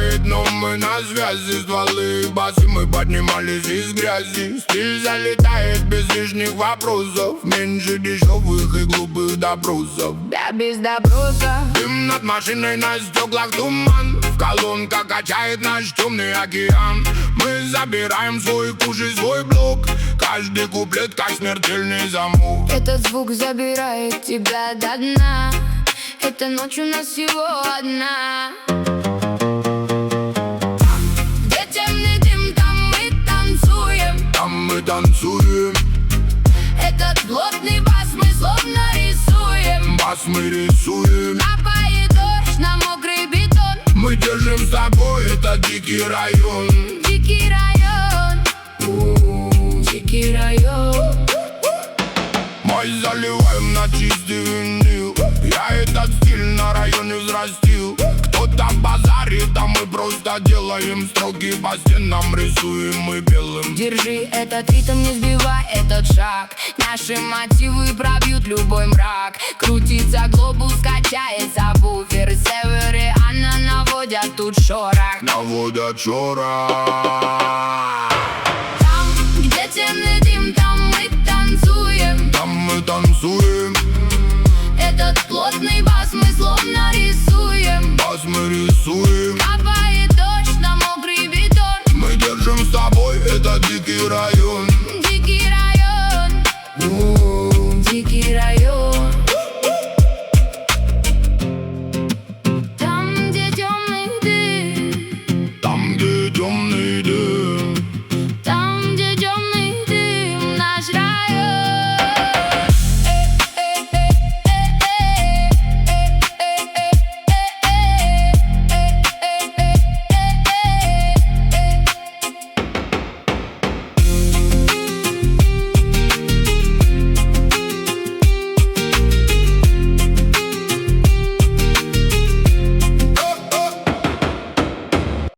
летает, но мы на связи. Стволы басы, мы поднимались из грязи. Стиль залетает без лишних вопросов. Меньше дешевых и глупых допросов. Да без допроса. Дым над машиной, на стеклах туман. В колонках качает наш темный океан. Мы забираем свой куш и свой блок. Каждый куплет как смертельный замок. Этот звук забирает тебя до дна. Эта ночь у нас всего одна. Где темный дым, там мы танцуем. Там мы танцуем. Этот плотный бас мы словно рисуем. Бас мы рисуем. Капает дождь на мокрый бетон. Мы держим с тобой этот дикий район. Дикий район. Дикий район. Мы заливаем на чистый винил. Я этот стиль на районе взрастил. Кто-то базарит, а мы просто делаем строки по стенам, рисуем мы белым. Держи этот ритм, не сбивай этот шаг. Наши мотивы пробьют любой мрак. Крутится глобус, качается буфер. Северы, Анна наводят тут шорох. Наводят шорох. Там, где темный дым, там мы танцуем. Там мы танцуем. Этот плотный бас мы словно рисуем. Бас мы рисуем.